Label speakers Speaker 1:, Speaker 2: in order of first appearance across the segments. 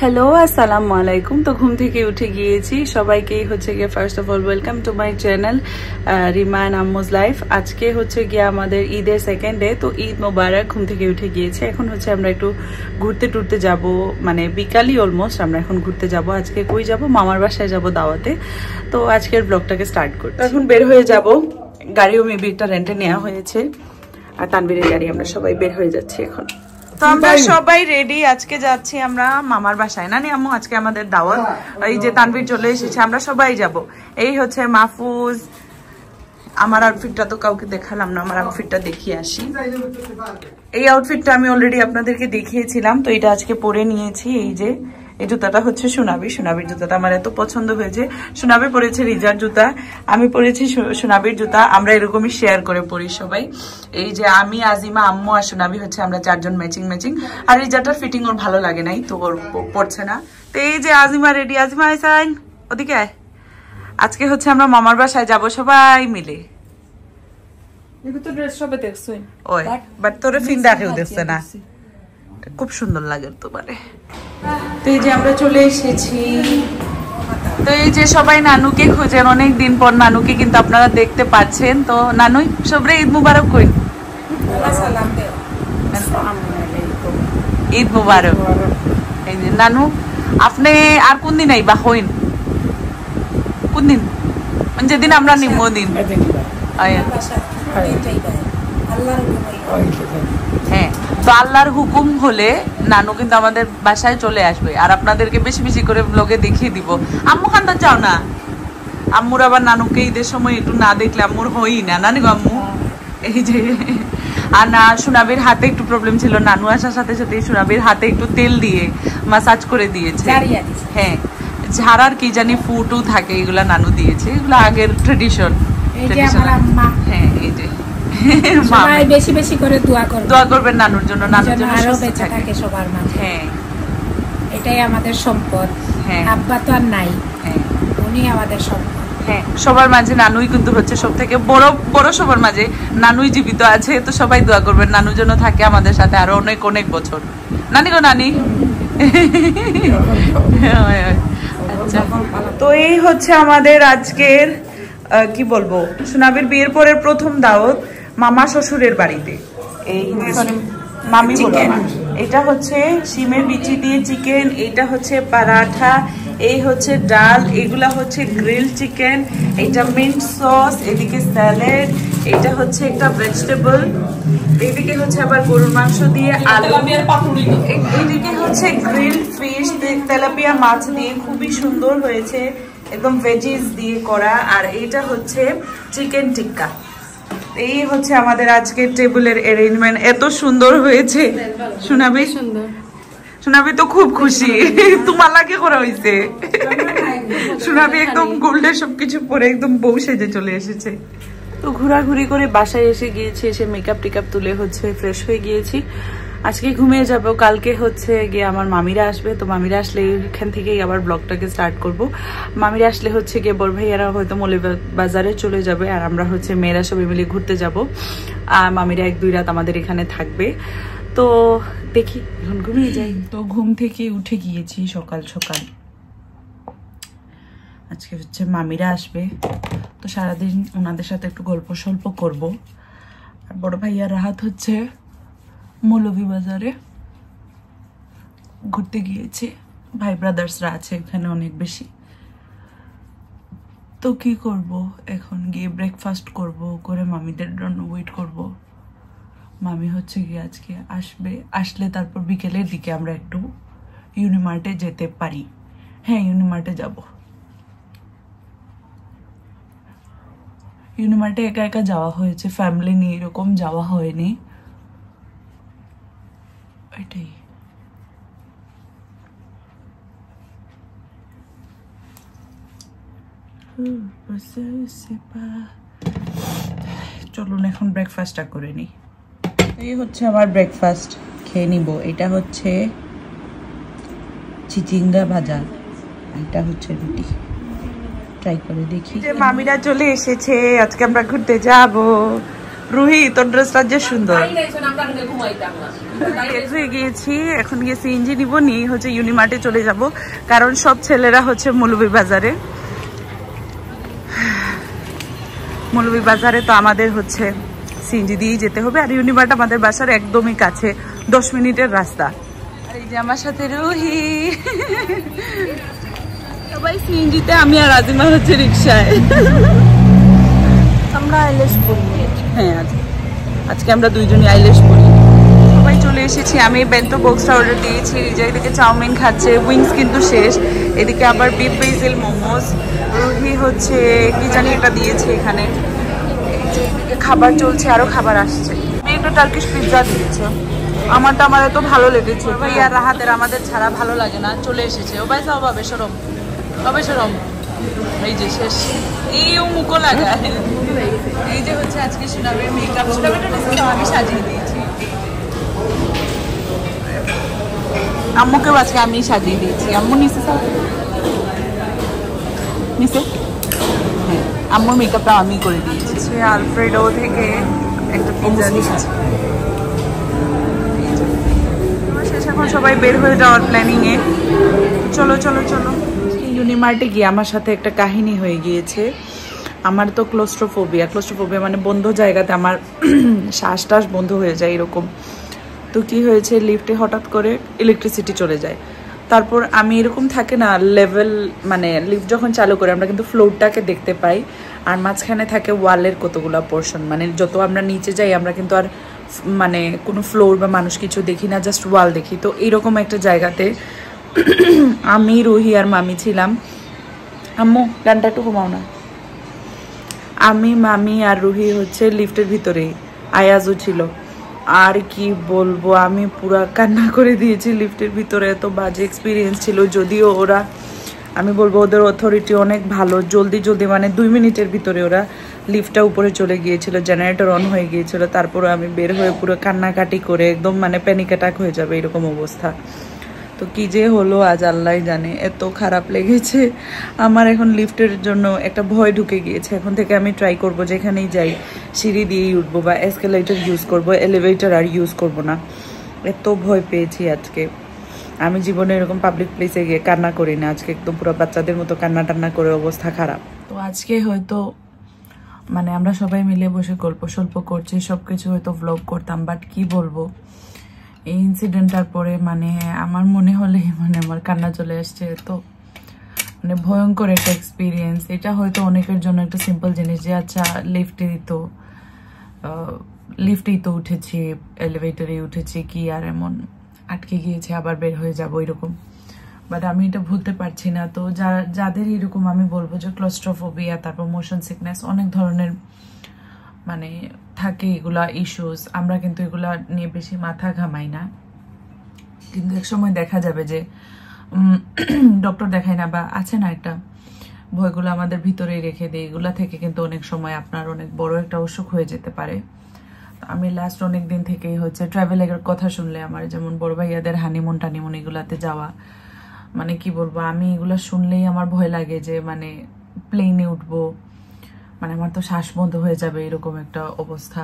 Speaker 1: Hello আসসালামু আলাইকুম। তো ঘুম থেকে উঠে গিয়েছি, সবাইকে হচ্ছে গিয়ে first of all welcome to my channel Rima and আম্মুজ লাইফ। আজকে হচ্ছে গিয়ে আমাদের ঈদের সেকেন্ড ডে, তো ঈদ মোবারক। ঘুম থেকে উঠে গিয়েছে, এখন হচ্ছে আমরা একটু ঘুরতে টুরতে যাব, মানে বিকালই অলমোস্ট আমরা এখন ঘুরতে যাব। আজকে কই যাব? মামার বাসায় যাব দাওয়াতে। তো আজকের ব্লগটাকে স্টার্ট করতে এখন বের হয়ে যাব। গাড়িও মেবি একটা রেন্টে নেওয়া হয়েছে, আর তানবীরের গাড়ি। আমরা সবাই বের হয়ে যাচ্ছি এখন। তো আমরা সবাই রেডি, আজকে যাচ্ছি আমরা মামার বাসায়। নানি আম্মু আজকে আমাদের দাওয়াত। এই যে তানভীর চলে এসেছে, আমরা সবাই যাব। এই হচ্ছে মাহফুজ। আমার আউটফিটটা তো কাউকে দেখালাম না, আমার আউটফিটটা দেখিয়ে আসি। এই আউটফিটটা আমি অলরেডি আপনাদেরকে দেখিয়েছিলাম, তো এটা আজকে পরে নিয়েছি। এই যে এই জুতাটা হচ্ছে সোনাবির জুতাটা আমার এত পছন্দ হয়েছে। সোনাবি পরেছে রিজার জুতা, আমি পরেছি সোনাবির জুতা। আমরা এরকমই শেয়ার করে পরি সবাই। এই যে আমি, আজিমা, আম্মু আর সোনাবি হচ্ছে আমরা চারজন ম্যাচিং। আর রিজাটার ফিটিং ওর ভালো লাগে নাই, তো ওর পড়ছে না। তো এই যে আজিমা রেডি। আজিমা আইসাইন, ওদিকে আয়। আজকে হচ্ছে আমরা মামার বাসায় যাব সবাই মিলে। ওই বাট তোরে ফিন্দা কেউ দেখছে না, খুব সুন্দর লাগে তোমারে। তো এই যে আমরা চলে এসেছি। তো এই যে সবাই নানুকে খুঁজেন, অনেক দিন পর নানুকে কিন্তু আপনারা দেখতে পাচ্ছেন। তো নানুই সবরে ঈদ মুবারক কইন। ঈদ মুবারক। এই যে নানু, আপনি আর কোন দিন আইবা হইন? কোন দিন? যেদিন আমরা নিম্ন দিন। হ্যাঁ, তো আল্লাহর হুকুম হলে নানু কিন্তু আমাদের বাসায় চলে আসবে, আর আপনাদেরকে বেশি বেশি করে ব্লগে দেখিয়ে দিব। আম্মু খান্দার চাও না? আম্মুর আবার নানুকে ঈদের সময় একটু না দেখলে আম্মুর হই না, নানি গো আম্মু। এই যে আর না, সোনাবির হাতে একটু প্রবলেম ছিল, নানু আসার সাথে সাথে সোনাবির হাতে একটু তেল দিয়ে মাসাজ করে দিয়েছে। হ্যাঁ, ঝাড়ার কি জানি ফুটও থাকে, এগুলা নানু দিয়েছে, এগুলো আগের ট্রেডিশন। হ্যাঁ, এই যে সবাই বেশি বেশি করে দোয়া করবেন নানুর জন্য, নানুর জন্য আরো বেঁচে থাকে সবার মাঝে। হ্যাঁ, এটাই আমাদের সম্পদ। হ্যাঁ, আব্বা তো আর নাই, উনি আমাদের সম্পদ। হ্যাঁ, সবার মাঝে নানুই কিন্তু হচ্ছে সব থেকে বড় সবার মাঝে নানুই জীবিত আছে। তো সবাই দোয়া করবেন নানুর জন্য থাকে আমাদের সাথে আরো অনেক অনেক বছর। নানি গো নানি। আচ্ছা, তো এই হচ্ছে আমাদের আজকের কি বলবো, সোনাবির বিয়ের পরের প্রথম দাওয়াত মামা শ্বশুরের বাড়িতে। এই মামি বলেন, এটা হচ্ছে শিমের বিচি দিয়ে চিকেন, এটা হচ্ছে পারাঠা, এই হচ্ছে ডাল, এগুলা হচ্ছে গ্রিল চিকেন, এটা মিন্ট সস, এদিকে স্যালাড, এটা হচ্ছে একটা ভেজিটেবল, এদিকে হচ্ছে আবার গরুর মাংস দিয়ে আলু, এদিকে হচ্ছে গ্রিল ফিশ, তেলাপিয়া মাছ দিয়ে খুবই সুন্দর হয়েছে, একদম ভেজিস দিয়ে করা। আর এইটা হচ্ছে চিকেন টিক্কা। এই হচ্ছে আমাদের আজকের টেবিলের অ্যারেঞ্জমেন্ট, এত সুন্দর হয়েছে। সোনাবি তো খুব খুশি, তোমার লাগে করা হয়েছে। সোনাবি একদম গোল্ডের সবকিছু পরে একদম বউ সেজে চলে এসেছে। তো ঘোরাঘুরি করে বাসায় এসে গিয়েছি, এসে মেকআপ টেকআপ তুলে হচ্ছে ফ্রেশ হয়ে গিয়েছি। আজকে ঘুমিয়ে যাব, কালকে হচ্ছে গিয়ে আমার মামিরা আসবে। তো মামিরা আসলে এখান থেকেই আবার ব্লগটাকে স্টার্ট করব। মামিরা আসলে হচ্ছে গিয়ে বড় ভাইয়ারা হয়তো মৌলভীবাজারে চলে যাবে, আর আমরা হচ্ছে মেয়েরা সবাই মিলে ঘুরতে যাব। আর মামিরা 1-2 রাত আমাদের এখানে থাকবে। তো দেখি, এখন ঘুমিয়ে যাই। তো ঘুম থেকে উঠে গিয়েছি সকাল সকাল। আজকে হচ্ছে মামিরা আসবে, তো সারাদিন ওনাদের সাথে একটু গল্প সল্প করবো। আর বড় ভাইয়া রাহাত হচ্ছে মৌলভীবাজারে ঘুরতে গিয়েছে, ভাই ব্রাদার্সরা আছে এখানে অনেক বেশি। তো কি করব, এখন গিয়ে ব্রেকফাস্ট করব, করে মামিদের জন্য ওয়েট করব। মামি হচ্ছে গিয়ে আজকে আসবে, আসলে তারপর বিকেলের দিকে আমরা একটু ইউনিমার্টে যেতে পারি। হ্যাঁ, ইউনিমার্টে যাব। ইউনিমার্টে একা একা যাওয়া হয়েছে, ফ্যামিলি নিয়ে এরকম যাওয়া হয়নি। এটাই। চলুন এখন ব্রেকফাস্টটা করে নিই। এই হচ্ছে আমার ব্রেকফাস্ট, খেয়ে নিব। এটা হচ্ছে চিচিঙ্গা ভাজা, এটা হচ্ছে রুটি। ট্রাই করে দেখি। যে মামিরা চলে এসেছে, আজকে আমরা ঘুরতে যাব। রুহি তোর ড্রেসটা যে সুন্দর। হয়ে গিয়েছি, এখন গিয়ে সিএনজি নিব, নিয়ে হচ্ছে ইউনিমার্টে চলে যাব, কারণ সব ছেলেরা হচ্ছে মৌলভীবাজারে তো আমাদের হচ্ছে সিএনজি দিয়েই যেতে হবে। আর ইউনিমার্ট আমাদের বাসার একদমই কাছে, 10 মিনিটের রাস্তা। আর এই যে আমার সাথে রুহি, সবাই সিএনজিতে, আমি আর আজিমা হচ্ছে রিক্সায়। আমরা আইলেশ পড়ি। হ্যাঁ, আজকে আমরা দুইজনই আইলেশ পড়ি। সবাই চলে এসেছি। আমি বেন্টো বক্সটা অর্ডার দিয়েছি, রিজা এদিকে চাউমিন খাচ্ছে, উইংস কিন্তু শেষ, এদিকে আবার বিফ বেসিল মোমোস। রুহি হচ্ছে কি জানি এটা দিয়েছে এখানে, এদিকে খাবার চলছে, আরো খাবার আসছে। আমি একটা টার্কিশ পিৎজা দিয়েছে, আমার তো ভালো লেগেছে। ভাই আর রাহাতের আমাদের ছাড়া ভালো লাগে না, চলে এসেছে। ও বাইসা হবে সরম, এই যে শেষ, এই মুখো লাগায়। এই যে হচ্ছে আজকে সুনামের মেকআপ, সুনামেরটা আমি সাজিয়ে দিয়েছি। আম্মুকেও আজকে আমি সাজিয়ে দিয়েছি। আম্মু নিচে হ্যাঁ, আম্মুর মেকআপটা আমি করে দিয়েছি। আলফ্রেডো থেকে একটা পিৎজা দিয়েছি। শেষ, এখন সবাই বের হয়ে যাওয়ার প্ল্যানিং এ। চলো ইউনিমার্টে গিয়ে আমার সাথে একটা কাহিনী হয়ে গিয়েছে। আমার তো ক্লোস্ট্রোফোবিয়া মানে বন্ধ জায়গাতে আমার শ্বাস বন্ধ হয়ে যায় এরকম। তো কি হয়েছে, লিফটে হঠাৎ করে ইলেকট্রিসিটি চলে যায়। তারপর আমি এরকম থাকে না লেভেল, মানে লিফট যখন চালু করে আমরা কিন্তু ফ্লোরটাকে দেখতে পাই, আর মাঝখানে থাকে ওয়ালের কতগুলো পোর্শন, মানে যত আমরা নিচে যাই আমরা কিন্তু আর মানে কোনো ফ্লোর বা মানুষ কিছু দেখি না, জাস্ট ওয়াল দেখি। তো এইরকম একটা জায়গাতে আমি, রুহি আর মামি ছিলাম। আম্মু গানটা একটু ঘুমাও না। আমি, মামি আর রুহি হচ্ছে লিফটের ভিতরেই, আয়াজও ছিল। আর কি বলবো, আমি পুরা কান্না করে দিয়েছি লিফটের ভিতরে, এত বাজে এক্সপিরিয়েন্স ছিল। যদিও ওরা, আমি বলবো ওদের অথরিটি অনেক ভালো, জলদি মানে 2 মিনিটের ভিতরে ওরা লিফটটা উপরে চলে গিয়েছিল, জেনারেটর অন হয়ে গিয়েছিল। তারপরে আমি বের হয়ে পুরো কান্নাকাটি করে একদম মানে প্যানিক অ্যাটাক হয়ে যাবে এরকম অবস্থা। তো কি যে হলো আজ আল্লাহ জানে, এত খারাপ লেগেছে আমার। এখন লিফটের জন্য একটা ভয় ঢুকে গিয়েছে। এখন থেকে আমি ট্রাই করব যেখানেই যাই সিঁড়ি দিয়েই উঠবো, বা এসকেলেটর ইউজ করব, এলিভেটর আর ইউজ করব না। এত ভয় পেয়েছি আজকে। আমি জীবনে এরকম পাবলিক প্লেসে গিয়ে কান্না করি না, আজকে একদম পুরো বাচ্চাদের মতো কান্না টান্না করে অবস্থা খারাপ। তো আজকে হয়তো মানে আমরা সবাই মিলে বসে গল্প সল্প করছি, সবকিছু হয়তো ভ্লগ করতাম, বাট কি বলবো, এই ইনসিডেন্টটার পরে মানে আমার মনে হলে মানে আমার কান্না চলে আসছে। তো মানে ভয়ঙ্কর একটা এক্সপিরিয়েন্স। এটা হয়তো অনেকের জন্য একটা সিম্পল জিনিস যে আচ্ছা লিফটেই তো উঠেছি, এলিভেটরে উঠেছি, কি আর এমন আটকে গিয়েছে, আবার বের হয়ে যাবো এরকম। বাট আমি এটা ভুলতে পারছি না। তো যাদের এরকম, আমি বলবো যে ক্লোস্ট্রোফোবিয়া, তারপর মোশন সিকনেস, অনেক ধরনের মানে থাকে এগুলা ইস্যুস। আমরা কিন্তু এগুলা নিয়ে বেশি মাথা ঘামাই না, কিন্তু এক সময় দেখা যাবে যে ডক্টর দেখাই না, বা আছে না একটা ভয়গুলো আমাদের ভিতরেই রেখে দেয়। এগুলা থেকে কিন্তু অনেক সময় আপনার অনেক বড় একটা অসুখ হয়ে যেতে পারে। আমি লাস্ট অনেক দিন থেকেই হচ্ছে ট্রাভেলের কথা শুনলে, আমার যেমন বড় ভাইয়াদের হানিমুন টানিমুন এগুলাতে যাওয়া, মানে কি বলবো, আমি এগুলা শুনলেই আমার ভয় লাগে যে মানে প্লেনে উঠবো, মানে আমার তো শ্বাস বন্ধ হয়ে যাবে এরকম একটা অবস্থা।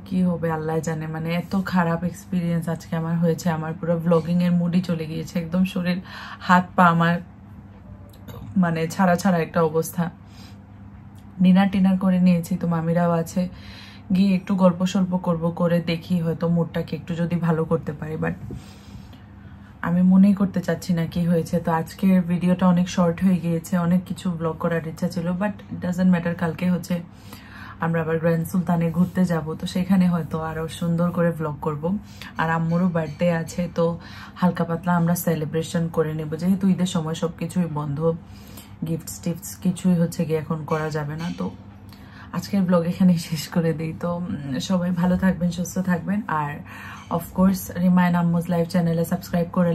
Speaker 1: কি হবে আল্লাহ জানে। মানে এত খারাপ এক্সপিরিয়েন্স আজকে আমার হয়েছে, আমার পুরো ব্লগিং এর মুডই চলে গিয়েছে, একদম শরীর হাত পা আমার মানে ছাড়া একটা অবস্থা। ডিনার করে নিয়েছি, তো মামিরাও আছে, গিয়ে একটু গল্প সল্প করবো, করে দেখি হয়তো মুডটাকে একটু যদি ভালো করতে পারি। বাট আমি মনেই করতে চাচ্ছি না কি হয়েছে। তো আজকের ভিডিওটা অনেক শর্ট হয়ে গিয়েছে, অনেক কিছু ব্লগ করার ইচ্ছা ছিল, বাট ইট ডাজন্ট ম্যাটার। কালকে হচ্ছে আমরা আবার গ্র্যান্ড সুলতানে ঘুরতে যাব, তো সেখানে হয়তো আরো সুন্দর করে ব্লগ করব। আর আম্মুরও বার্থডে আছে, তো হালকা পাতলা আমরা সেলিব্রেশন করে নেব, যেহেতু ঈদের সময় সবকিছুই বন্ধ, গিফটস টিপস কিছুই হচ্ছে গিয়ে এখন করা যাবে না। তো আজকের ব্লগ এখানে শেষ করে দিই। তো সবাই ভালো থাকবেন, সুস্থ থাকবেন, আর অফকোর্স রিমাইন আম্মুজ লাইভ চ্যানেলে সাবস্ক্রাইব করে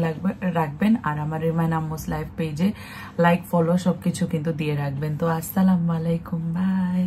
Speaker 1: রাখবেন, আর আমার রিমাইন আম্মুজ লাইভ পেজে লাইক ফলো সবকিছু কিন্তু দিয়ে রাখবেন। তো আসসালামু আলাইকুম, বাই।